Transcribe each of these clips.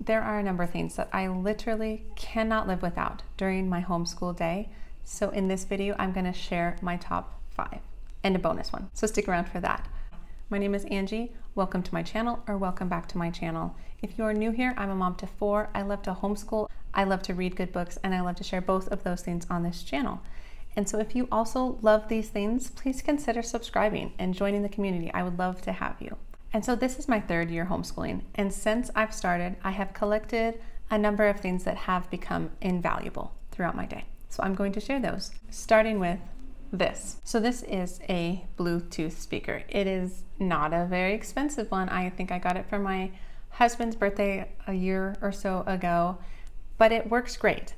There are a number of things that I literally cannot live without during my homeschool day. So in this video, I'm going to share my top 5 and a bonus one. So stick around for that. My name is Angie. Welcome to my channel, or welcome back to my channel. If you are new here, I'm a mom to 4. I love to homeschool. I love to read good books, and I love to share both of those things on this channel. And so if you also love these things, please consider subscribing and joining the community. I would love to have you. And so this is my 3rd year homeschooling. And since I've started, I have collected a number of things that have become invaluable throughout my day. So I'm going to share those, starting with this. So this is a Bluetooth speaker. It is not a very expensive one. I think I got it for my husband's birthday a year or so ago, but it works great.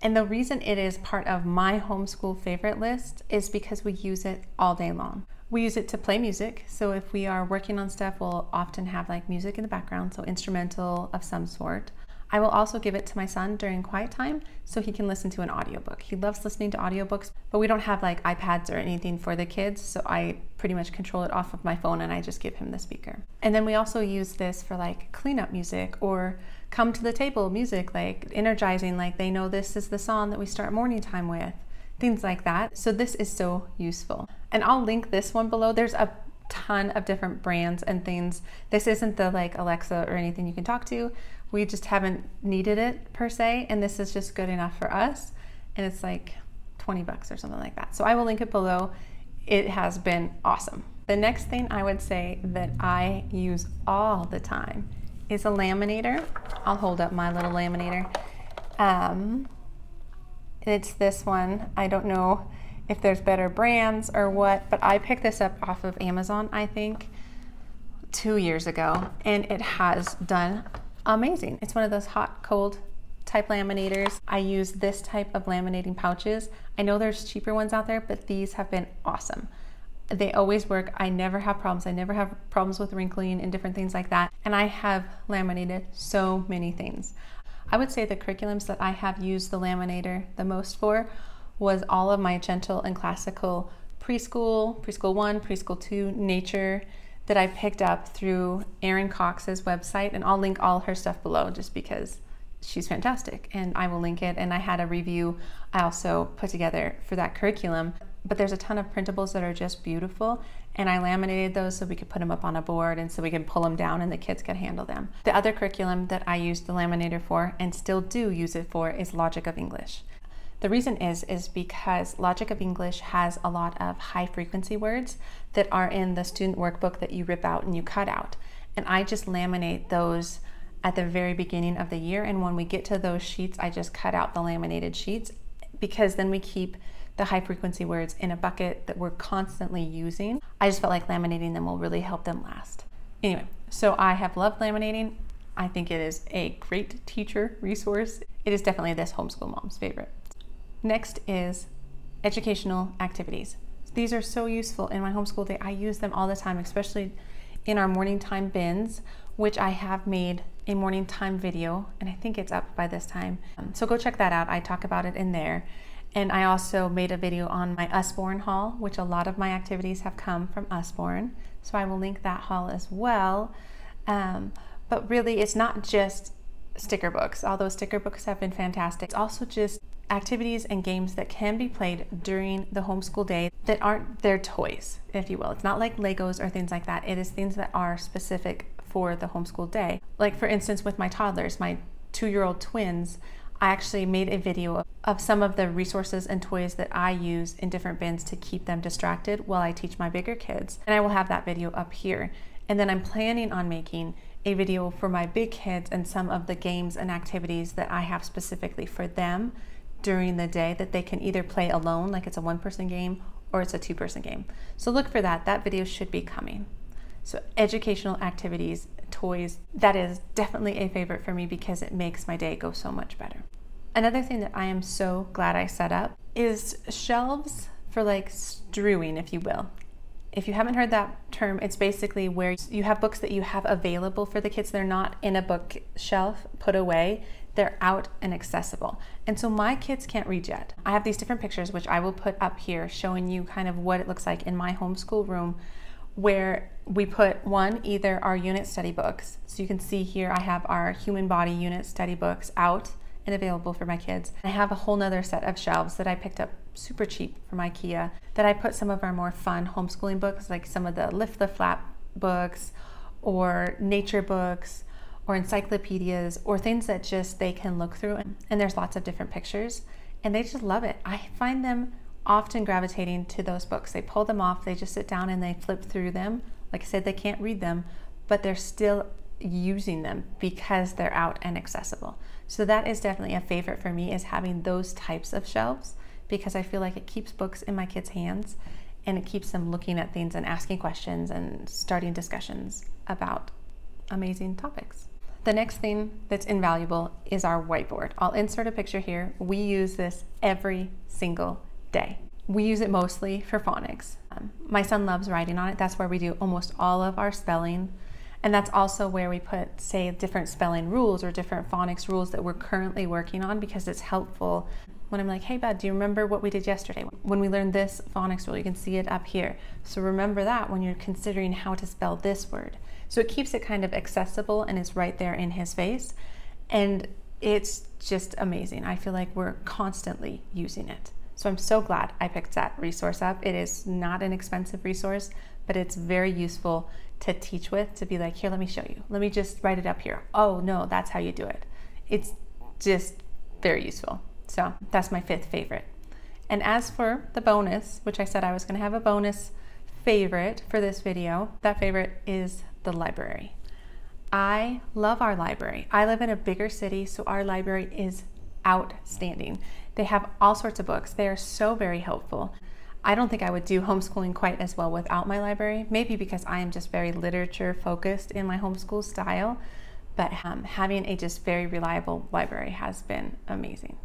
And the reason it is part of my homeschool favorite list is because we use it all day long. We use it to play music. So if we are working on stuff, we'll often have like music in the background, so instrumental of some sort. I will also give it to my son during quiet time so he can listen to an audiobook. He loves listening to audiobooks, but we don't have like iPads or anything for the kids, so I pretty much control it off of my phone and I just give him the speaker. And then we also use this for like cleanup music or come to the table music, like energizing, like they know this is the song that we start morning time with, things like that. So this is so useful. And I'll link this one below. There's a ton of different brands and things. This isn't the like Alexa or anything you can talk to. We just haven't needed it per se, and this is just good enough for us. And it's like 20 bucks or something like that. So I will link it below. It has been awesome. The next thing I would say that I use all the time is a laminator. I'll hold up my little laminator. It's this one. I don't know if there's better brands or what, but I picked this up off of Amazon, I think 2 years ago, and it has done amazing. It's one of those hot, cold type laminators. I use this type of laminating pouches. I know there's cheaper ones out there, but these have been awesome. They always work. I never have problems. I never have problems with wrinkling and different things like that. And I have laminated so many things. I would say the curriculums that I have used the laminator the most for was all of my gentle and classical preschool 1, preschool 2, nature that I picked up through Erin Cox's website, and I'll link all her stuff below just because she's fantastic, and I will link it. And I had a review I also put together for that curriculum, but there's a ton of printables that are just beautiful, and I laminated those so we could put them up on a board and so we can pull them down and the kids could handle them. The other curriculum that I used the laminator for, and still do use it for, is Logic of English. The reason is because Logic of English has a lot of high frequency words that are in the student workbook that you rip out and you cut out. And I just laminate those at the very beginning of the year. And when we get to those sheets, I just cut out the laminated sheets, because then we keep the high frequency words in a bucket that we're constantly using. I just felt like laminating them will really help them last. Anyway, so I have loved laminating. I think it is a great teacher resource. It is definitely this homeschool mom's favorite. Next is educational activities. These are so useful in my homeschool day. I use them all the time, especially in our morning time bins, which I have made a morning time video, and I think it's up by this time. So go check that out. I talk about it in there. And I also made a video on my Usborne haul, which a lot of my activities have come from Usborne. So I will link that haul as well. But really, it's not just sticker books, although sticker books have been fantastic. It's also just activities and games that can be played during the homeschool day that aren't their toys, if you will. It's not like Legos or things like that. It is things that are specific for the homeschool day. Like for instance, with my toddlers, my 2-year-old twins, I actually made a video of some of the resources and toys that I use in different bins to keep them distracted while I teach my bigger kids. And I will have that video up here. And then I'm planning on making a video for my big kids and some of the games and activities that I have specifically for them during the day that they can either play alone, like it's a 1-person game, or it's a 2-person game. So look for that. That video should be coming. So educational activities, toys, that is definitely a favorite for me because it makes my day go so much better. Another thing that I am so glad I set up is shelves for like strewing, if you will. If you haven't heard that term, it's basically where you have books that you have available for the kids. They're not in a bookshelf put away. They're out and accessible. And so my kids can't read yet. I have these different pictures, which I will put up here, showing you kind of what it looks like in my homeschool room, where we put either our unit study books. So you can see here I have our human body unit study books out and available for my kids. I have a whole nother set of shelves that I picked up super cheap from IKEA that I put some of our more fun homeschooling books, like some of the Lift the Flap books or nature books or encyclopedias or things that just they can look through. And there's lots of different pictures and they just love it. I find them often gravitating to those books. They pull them off, they just sit down and they flip through them. Like I said, they can't read them, but they're still using them because they're out and accessible. So that is definitely a favorite for me, is having those types of shelves, because I feel like it keeps books in my kids' hands and it keeps them looking at things and asking questions and starting discussions about amazing topics. The next thing that's invaluable is our whiteboard. I'll insert a picture here. We use this every single day. We use it mostly for phonics. My son loves writing on it. That's where we do almost all of our spelling. And that's also where we put, say, different spelling rules or different phonics rules that we're currently working on, because it's helpful when I'm like, hey, bud, do you remember what we did yesterday? When we learned this phonics rule, you can see it up here. So remember that when you're considering how to spell this word. So it keeps it kind of accessible and it's right there in his face. And it's just amazing. I feel like we're constantly using it. So I'm so glad I picked that resource up. It is not an expensive resource, but it's very useful to teach with, to be like, here, let me show you. Let me just write it up here. Oh no, that's how you do it. It's just very useful. So that's my 5th favorite. And as for the bonus, which I said I was gonna have a bonus favorite for this video, that favorite is the library. I love our library. I live in a bigger city, so our library is outstanding. They have all sorts of books. They are so very helpful. I don't think I would do homeschooling quite as well without my library, maybe because I am just very literature focused in my homeschool style, but having a just very reliable library has been amazing.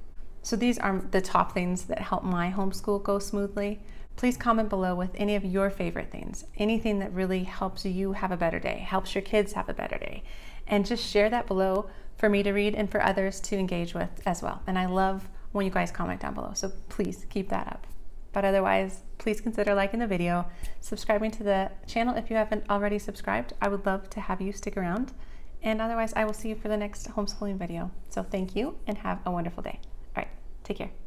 So these are the top things that help my homeschool go smoothly. Please comment below with any of your favorite things, anything that really helps you have a better day, helps your kids have a better day, and just share that below for me to read and for others to engage with as well. And I love when you guys comment down below, so please keep that up. But otherwise, please consider liking the video, subscribing to the channel if you haven't already subscribed. I would love to have you stick around. And otherwise, I will see you for the next homeschooling video. So thank you and have a wonderful day. All right, take care.